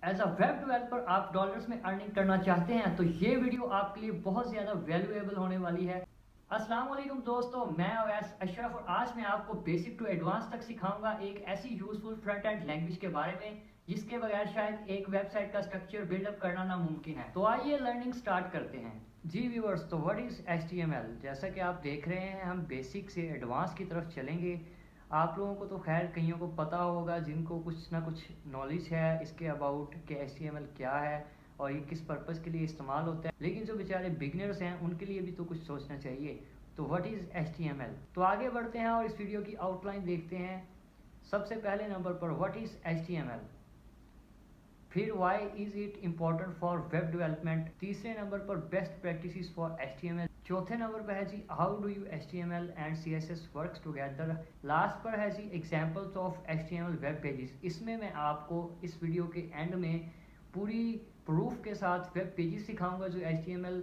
As a web developer आप dollars में earning करना चाहते हैं तो ये वीडियो आपके लिए बहुत ज़्यादा वैल्यूएबल होने वाली है। अस्सलाम वालेकुम दोस्तों, मैं अवैस अशरफ और आज मैं आपको बेसिक टू एडवांस तक सिखाऊंगा एक ऐसी यूजफुल फ्रंट एंड लैंग्वेज के बारे में जिसके बगैर शायद एक वेबसाइट का स्ट्रक्चर बिल्डअप करना नामुमकिन है। तो आइए लर्निंग स्टार्ट करते हैं। जी व्यूअर्स, तो व्हाट इज़ HTML। जैसा कि आप देख रहे हैं हम बेसिक से एडवांस की तरफ चलेंगे। आप लोगों को तो खैर कईयों को पता होगा, जिनको कुछ ना कुछ नॉलेज है इसके अबाउट कि HTML क्या है और ये किस पर्पज़ के लिए इस्तेमाल होता है, लेकिन जो बेचारे बिगनर्स हैं उनके लिए भी तो कुछ सोचना चाहिए। तो व्हाट इज़ HTML। तो आगे बढ़ते हैं और इस वीडियो की आउटलाइन देखते हैं। सबसे पहले नंबर पर व्हाट इज़ HTML, फिर why is it important for web development, तीसरे नंबर पर बेस्ट प्रैक्टिसेस फॉर HTML, चौथे नंबर पर है जी how do you HTML and CSS works together, last पर है जी examples of HTML web pages. इसमें मैं आपको इस वीडियो के एंड में पूरी प्रूफ के साथ वेब पेजेस सिखाऊंगा जो HTML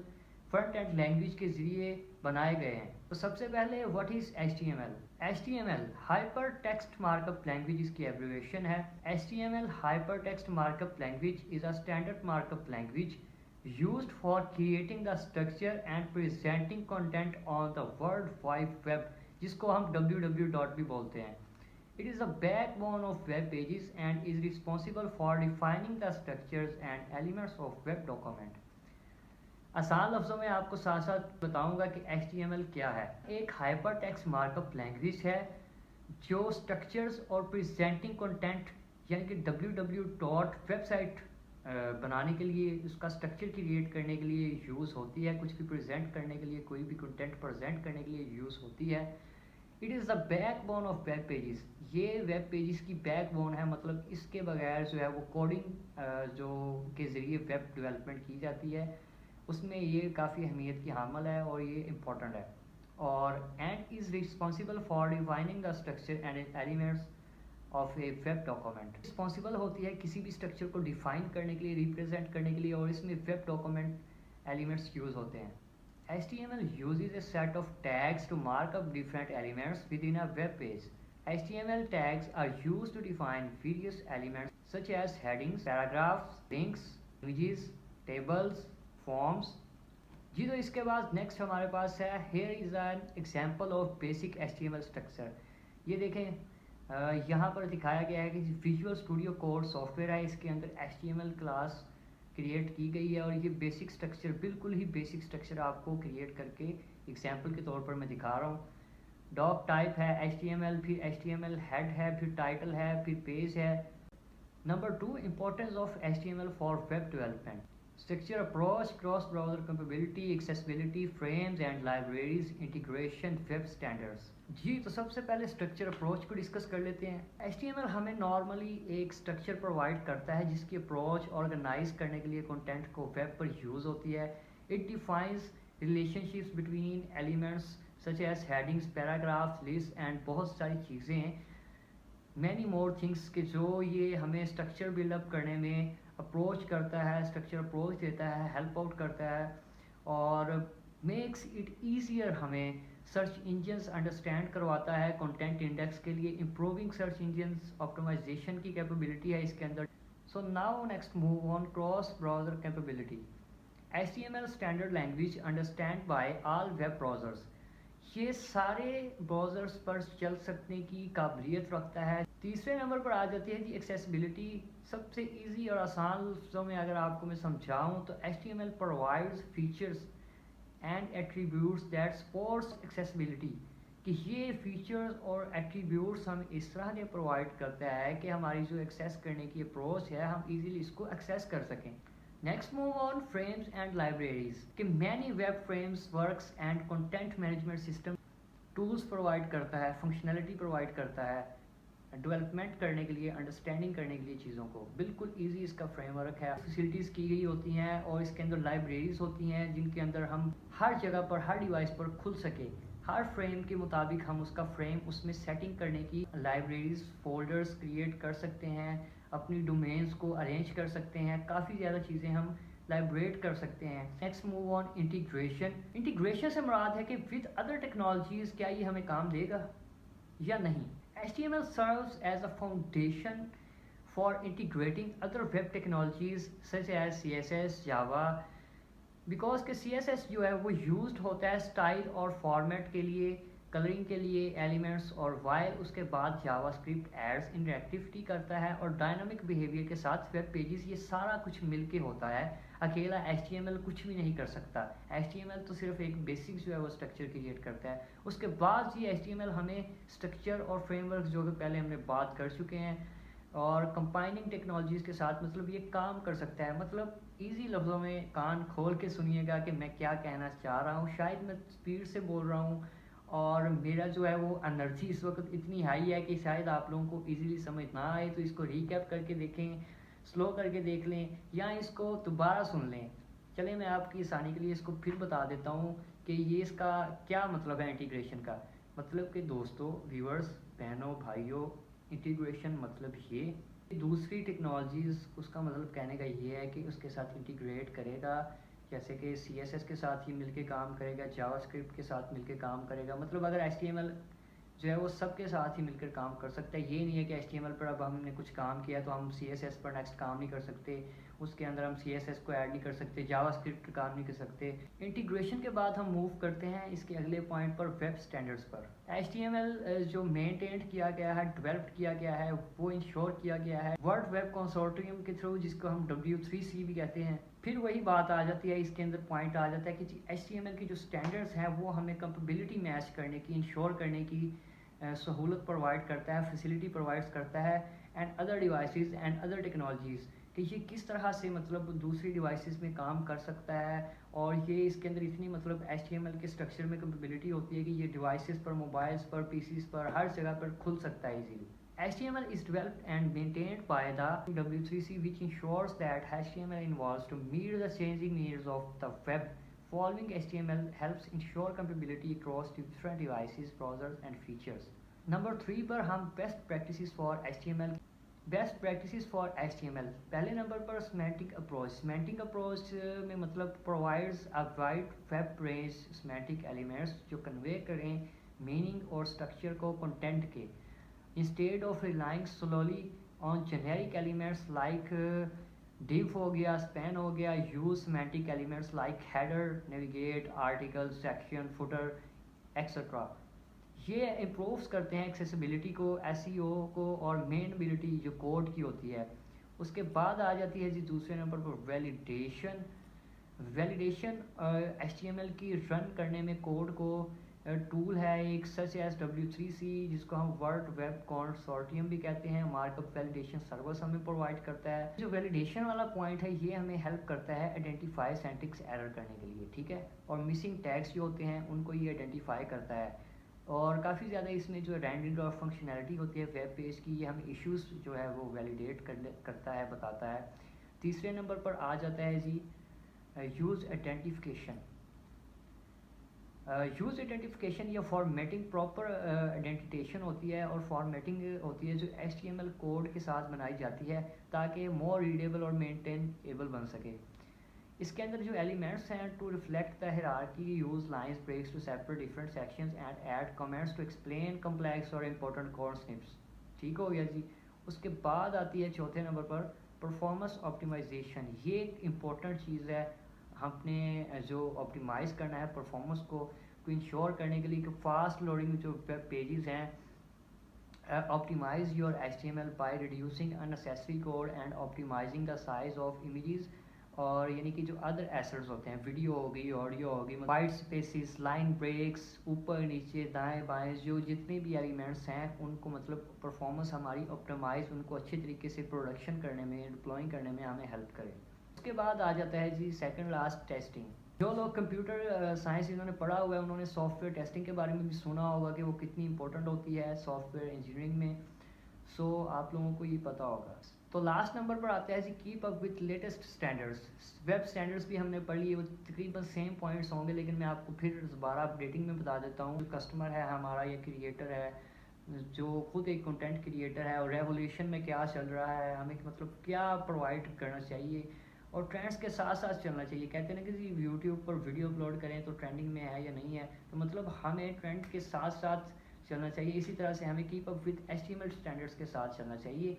फ्रंट एंड लैंग्वेज के ज़रिए बनाए गए हैं। तो सबसे पहले what is HTML। HTML hyper text markup language इसकी एब्रिविएशन है। HTML hyper text markup language is a standard markup language used for creating the structure and presenting content on the World Wide Web, जिसको हम www भी बोलते हैं। It is the backbone of web pages and is responsible for defining the structures and elements of web document। आसान लफ्ज़ों में आपको साथ साथ बताऊंगा कि HTML क्या है। एक हाइपर टेक्स्ट मार्कअप लैंग्वेज है जो स्ट्रक्चर्स और प्रेजेंटिंग कंटेंट यानी कि www डॉट वेबसाइट बनाने के लिए, उसका स्ट्रक्चर क्रिएट करने के लिए यूज़ होती है, कुछ भी प्रेजेंट करने के लिए, कोई भी कंटेंट प्रेजेंट करने के लिए यूज़ होती है। It is the backbone of web pages. ये वेब पेजेस की बैकबोन है, मतलब इसके बगैर जो है वो कोडिंग जो के ज़रिए वेब डेवलपमेंट की जाती है उसमें ये काफ़ी अहमियत की हामिल है और ये इम्पोर्टेंट है। और and is responsible for defining the structure and elements of A web document. Responsible होती है किसी भी स्ट्रक्चर को डिफाइन करने के लिए, रिप्रेजेंट करने के लिए, और इसमें वेब डॉक्यूमेंट एलिमेंट्स यूज़ होते हैं। HTML uses a set of tags to mark up different elements within a web page. HTML tags are used to define various elements such as headings, paragraphs, links, images, tables, forms। जी, तो इसके बाद next हमारे पास है here is an example of basic HTML structure। ये देखें यहाँ पर दिखाया गया है कि विजुअल स्टूडियो कोड सॉफ्टवेयर है, इसके अंदर HTML क्लास क्रिएट की गई है और ये बेसिक स्ट्रक्चर, बिल्कुल ही बेसिक स्ट्रक्चर आपको क्रिएट करके एग्जांपल के तौर पर मैं दिखा रहा हूँ। डॉक टाइप है HTML, फिर HTML हेड है, फिर टाइटल है, फिर पेज है। Number 2, importance of HTML for web development. Structure approach, cross browser capability, accessibility, frames and libraries, integration, web standards. जी, तो सबसे पहले स्ट्रक्चर अप्रोच को डिस्कस कर लेते हैं। HTML हमें नॉर्मली एक स्ट्रक्चर प्रोवाइड करता है जिसकी अप्रोच ऑर्गेनाइज करने के लिए कंटेंट को वेब पर यूज़ होती है। It defines relationships between elements such as headings, paragraphs, list and बहुत सारी चीज़ें हैं, मैनी मोर थिंग्स के जो ये हमें स्ट्रक्चर बिल्डअप करने में अप्रोच करता है, स्ट्रक्चर अप्रोच देता है, हेल्प आउट करता है और मेक्स इट ईजियर, हमें सर्च इंजन्स अंडरस्टैंड करवाता है कंटेंट इंडेक्स के लिए, इम्प्रूविंग सर्च इंजन्स ऑप्टिमाइजेशन की कैपेबिलिटी है इसके अंदर। So now next move on cross browser capability. HTML standard language understand by all web browsers. ये सारे ब्राउजर्स पर चल सकने की काबिलियत रखता है। तीसरे नंबर पर आ जाती है जी एक्सेसिबिलिटी। सबसे इजी और आसान लफ्ज़ों में अगर आपको मैं समझाऊँ तो HTML provides features and attributes that supports accessibility, कि ये फीचर्स और एट्रीब्यूट्स हम इस तरह के प्रोवाइड करता है कि हमारी जो एक्सेस करने की अप्रोच है हम इजीली इसको एक्सेस कर सकें। Next move on frames and libraries, कि many web frames works and content management system tools provide करता है, फंक्शनैलिटी प्रोवाइड करता है डेवलपमेंट करने के लिए, अंडरस्टैंडिंग करने के लिए चीज़ों को। बिल्कुल इजी इसका फ्रेमवर्क है, फैसिलिटीज़ की गई होती हैं और इसके अंदर लाइब्रेरीज होती हैं जिनके अंदर हम हर जगह पर, हर डिवाइस पर खुल सके, हर फ्रेम के मुताबिक हम उसका फ्रेम उसमें सेटिंग करने की लाइब्रेरीज, फोल्डर्स क्रिएट कर सकते हैं, अपनी डोमेन्स को अरेंज कर सकते हैं, काफ़ी ज़्यादा चीज़ें हम लाइब्रेट कर सकते हैं। Next move on integration. Integration से मुराद है कि विद अदर टेक्नोलॉजीज़ क्या ये हमें काम देगा या नहीं। HTML serves as a foundation for integrating other web technologies such as CSS, Java, because के सी एस एस जो है वो यूज होता है स्टाइल और फॉर्मेट के लिए, कलरिंग के लिए, एलिमेंट्स, और वाइल उसके बाद जावास्क्रिप्ट एड्स इंटरेक्टिविटी करता है और डायनामिक बिहेवियर के साथ वेब पेजेस, ये सारा कुछ मिलके होता है। अकेला HTML कुछ भी नहीं कर सकता। HTML तो सिर्फ एक बेसिक जो है वो स्ट्रक्चर क्रिएट करता है। उसके बाद ये HTML हमें स्ट्रक्चर और फ्रेमवर्क जो कि पहले हमने बात कर चुके हैं और कंबाइनिंग टेक्नोलॉजीज़ के साथ मतलब ये काम कर सकता है। मतलब इजी लफ्ज़ों में कान खोल के सुनिएगा कि मैं क्या कहना चाह रहा हूँ। शायद मैं स्पीड से बोल रहा हूँ और मेरा जो है वो एनर्जी इस वक्त इतनी हाई है कि शायद आप लोगों को इजीली समझ ना आए, तो इसको रिकैप करके देखें, स्लो करके देख लें या इसको दोबारा सुन लें। चलिए मैं आपकी आसानी के लिए इसको फिर बता देता हूँ कि ये इसका क्या मतलब है इंटीग्रेशन का। मतलब कि दोस्तों, व्यूअर्स, बहनों, भाइयों, इंटीग्रेशन मतलब ये दूसरी टेक्नोलॉजीज़, उसका मतलब कहने का ये है कि उसके साथ इंटीग्रेट करेगा। जैसे कि CSS के साथ ही मिलके काम करेगा, जावास्क्रिप्ट के साथ मिलके काम करेगा। मतलब अगर HTML जो है वो सबके साथ ही मिलकर काम कर सकता है। ये नहीं है कि HTML पर अब हमने कुछ काम किया तो हम CSS पर नेक्स्ट काम नहीं कर सकते, उसके अंदर हम CSS को ऐड नहीं कर सकते, जावास्क्रिप्ट काम नहीं कर सकते। इंटीग्रेशन के बाद हम मूव करते हैं इसके अगले पॉइंट पर, वेब स्टैंडर्ड्स पर। HTML जो मेंटेन किया गया है, डेवलप्ड किया गया है, वो इंश्योर किया गया है वर्ल्ड वेब कंसोर्टियम के थ्रू, जिसको हम W3C भी कहते हैं। फिर वही बात आ जाती है, इसके अंदर पॉइंट आ जाता है कि HTML की जो स्टैंडर्ड्स हैं वो हमें कंपेबिलिटी मैच करने की, इंश्योर करने की सहूलत प्रोवाइड करता है, फैसिलिटी प्रोवाइड्स करता है and other devices and other technologies, कि ये किस तरह से मतलब दूसरी डिवाइसेस में काम कर सकता है। और ये इसके अंदर इतनी मतलब HTML के स्ट्रक्चर में कैपेबिलिटी होती है कि ये डिवाइसेस पर, मोबाइल्स पर, PCs पर, हर जगह पर खुल सकता है easily. HTML is developed and maintained by the W3C, which ensures that HTML evolves to meet the changing needs of the web. Following HTML helps ensure compatibility across different devices, browsers and features. Number 3 पर हम best practices for HTML। Best practices for HTML। पहले number पर semantic approach. Semantic approach में मतलब provides a wide web range semantic elements जो convey करें meaning और structure को कंटेंट के, instead of relying slowly on generic elements like div हो गया, span हो गया। Use semantic elements like header, navigate, article, section, footer etcetera. ये इम्प्रूव्स करते हैं एक्सेसिबिलिटी को, SEO को और मेनबिलिटी जो कोड की होती है। उसके बाद आ जाती है जी दूसरे नंबर पर वैलिडेशन। वैलिडेशन HTML की रन करने में कोड को टूल है एक सच एस W3C, जिसको हम वर्ल्ड वेब कंसोर्टियम भी कहते हैं। मार्कअप वैलिडेशन सर्विस हमें प्रोवाइड करता है। जो वैलिडेशन वाला पॉइंट है ये हमें हेल्प करता है आइडेंटिफाई सिंटैक्स एरर करने के लिए, ठीक है। और मिसिंग टैग्स जो होते हैं उनको ये आइडेंटिफाई करता है। और काफ़ी ज़्यादा इसमें जो रेंडरिंग और फंक्शनैलिटी होती है वेब पेज की, ये हमें इश्यूज जो है वो वैलिडेट करता है, बताता है। तीसरे नंबर पर आ जाता है जी यूज़ आइडेंटिफिकेशन। यूज़ आइडेंटिफिकेशन या फॉर्मेटिंग प्रॉपर आइडेंटिटेशन होती है और फॉर्मेटिंग होती है जो HTML कोड के साथ बनाई जाती है ताकि मोर रीडेबल और मेंटेनेबल बन सके। इसके अंदर जो एलिमेंट्स हैं to reflect the hierarchy, use lines breaks to separate different sections and add comments to explain complex और इंपॉर्टेंट कोड स्निप्स। ठीक हो गया जी। उसके बाद आती है चौथे नंबर पर परफॉर्मेंस ऑप्टिमाइजेशन। ये एक इम्पॉर्टेंट चीज़ है, हमने जो ऑप्टिमाइज़ करना है परफॉर्मेंस को इंश्योर करने के लिए कि फास्ट लोडिंग जो वेब पेजेस हैं। Optimise your HTML by reducing unnecessary code and optimising the size of images. और यानी कि जो अदर एसेट्स होते हैं, वीडियो हो गई, ऑडियो हो गई, वाइट स्पेसिस, लाइन ब्रेक्स, ऊपर नीचे दाएं बाएं जो जितने भी एलिमेंट्स हैं उनको मतलब परफॉर्मेंस हमारी ऑप्टिमाइज, उनको अच्छे तरीके से प्रोडक्शन करने में, डिप्लॉइंग करने में हमें हेल्प करे। उसके बाद आ जाता है जी सेकंड लास्ट, टेस्टिंग। जो लोग कंप्यूटर साइंस इन्होंने पढ़ा हुआ है उन्होंने सॉफ्टवेयर टेस्टिंग के बारे में भी सुना होगा कि वो कितनी इंपॉर्टेंट होती है सॉफ्टवेयर इंजीनियरिंग में। सो आप लोगों को ये पता होगा। तो लास्ट नंबर पर आता है जी keep up with latest standards. Web standards भी हमने पढ़ लिए, वो तकरीबन सेम पॉइंट्स होंगे लेकिन मैं आपको फिर दोबारा अपडेटिंग में बता देता हूँ। कस्टमर है हमारा, ये क्रिएटर है जो खुद एक कंटेंट क्रिएटर है और रेवोल्यूशन में क्या चल रहा है, हमें मतलब क्या प्रोवाइड करना चाहिए और ट्रेंड्स के साथ साथ चलना चाहिए। कहते हैं ना कि जी यूट्यूब पर वीडियो अपलोड करें तो ट्रेंडिंग में है या नहीं है, तो मतलब हमें ट्रेंड के साथ साथ चलना चाहिए। इसी तरह से हमें keep up with HTML standards के साथ चलना चाहिए।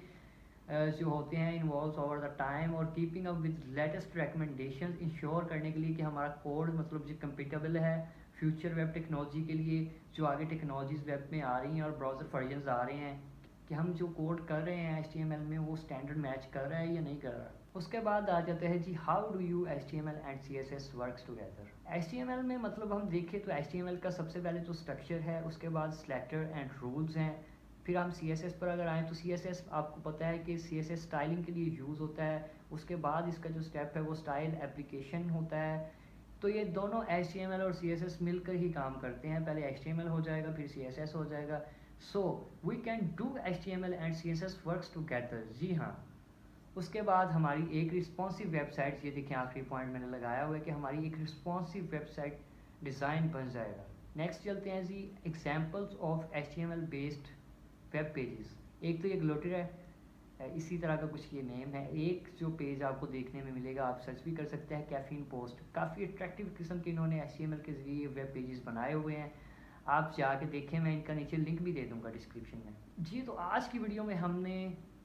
जो होते हैं इन्वॉल्व ओवर द टाइम, और keeping up with latest recommendation ensure करने के लिए कि हमारा कोड मतलब जो कंपेटेबल है फ्यूचर वेब टेक्नोलॉजी के लिए, जो आगे टेक्नोलॉजीज वेब में आ रही हैं और ब्राउज़र वर्जन्स आ रहे हैं, कि हम जो कोड कर रहे हैं HTML में वो स्टैंडर्ड मैच कर रहा है या नहीं कर रहा। उसके बाद आ जाते हैं जी how do you HTML and CSS works together. HTML में मतलब हम देखें तो HTML का सबसे पहले तो स्ट्रक्चर है, उसके बाद सिलेक्टर एंड रूल्स हैं। फिर हम CSS पर अगर आएँ तो CSS आपको पता है कि CSS स्टाइलिंग के लिए यूज़ होता है। उसके बाद इसका जो स्टेप है वो स्टाइल एप्लीकेशन होता है। तो ये दोनों HTML और CSS मिलकर ही काम करते हैं, पहले HTML हो जाएगा फिर CSS हो जाएगा। So we can do HTML and CSS works together, जी हाँ। उसके बाद हमारी एक रिस्पॉन्सिव वेबसाइट, ये देखिए आखिरी पॉइंट मैंने लगाया हुआ है कि हमारी एक रिस्पॉन्सिव वेबसाइट डिज़ाइन बन जाएगा। नेक्स्ट चलते हैं जी examples of HTML based web pages. एक तो ये ग्लोटर है, इसी तरह का कुछ ये नेम है। एक जो पेज आपको देखने में मिलेगा, आप सर्च भी कर सकते हैं, कैफीन पोस्ट। काफ़ी अट्रैक्टिव किस्म के इन्होंने HTML के ज़रिए वेब पेजेस बनाए हुए हैं, आप जाके देखें, मैं इनका नीचे लिंक भी दे दूंगा डिस्क्रिप्शन में। जी तो आज की वीडियो में हमने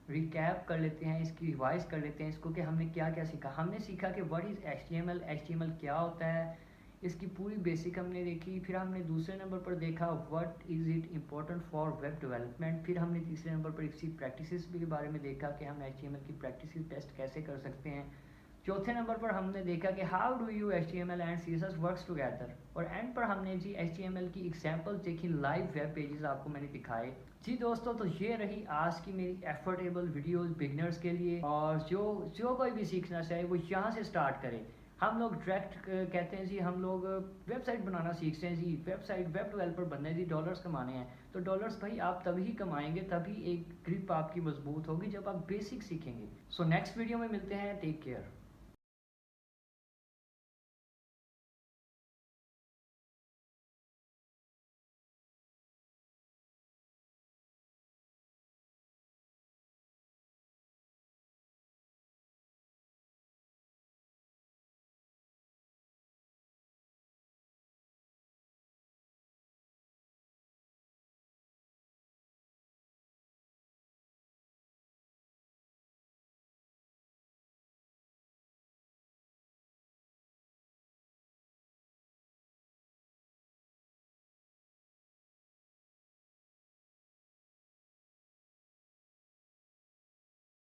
रिकैप कर लेते हैं, इसकी रिवाइज कर लेते हैं इसको कि हमने क्या क्या सीखा। हमने सीखा कि व्हाट इज़ HTML क्या होता है, इसकी पूरी बेसिक हमने देखी। फिर हमने दूसरे नंबर पर देखा what is it important for web development. फिर हमने तीसरे नंबर पर इसकी प्रैक्टिसेस के बारे में देखा कि हम HTML की प्रैक्टिसेस टेस्ट कैसे कर सकते हैं। चौथे नंबर पर हमने देखा कि how do you HTML and CSS works together. और एंड पर हमने जी HTML की एग्जांपल्स देखी, लाइव वेब पेजेस आपको मैंने दिखाए। जी दोस्तों, तो ये रही आज की मेरी एफर्टेबल वीडियोस बिगनर्स के लिए, और जो कोई भी सीखना चाहे वो यहाँ से स्टार्ट करे। हम लोग डायरेक्ट कहते हैं जी, हम लोग वेबसाइट बनाना सीखते हैं जी, वेबसाइट वेब डेवलपर बनना है जी, डॉलर्स कमाने हैं। तो डॉलर्स भाई आप तभी कमाएंगे, तभी एक ग्रिप आपकी मजबूत होगी जब आप बेसिक सीखेंगे। सो नेक्स्ट वीडियो में मिलते हैं, टेक केयर।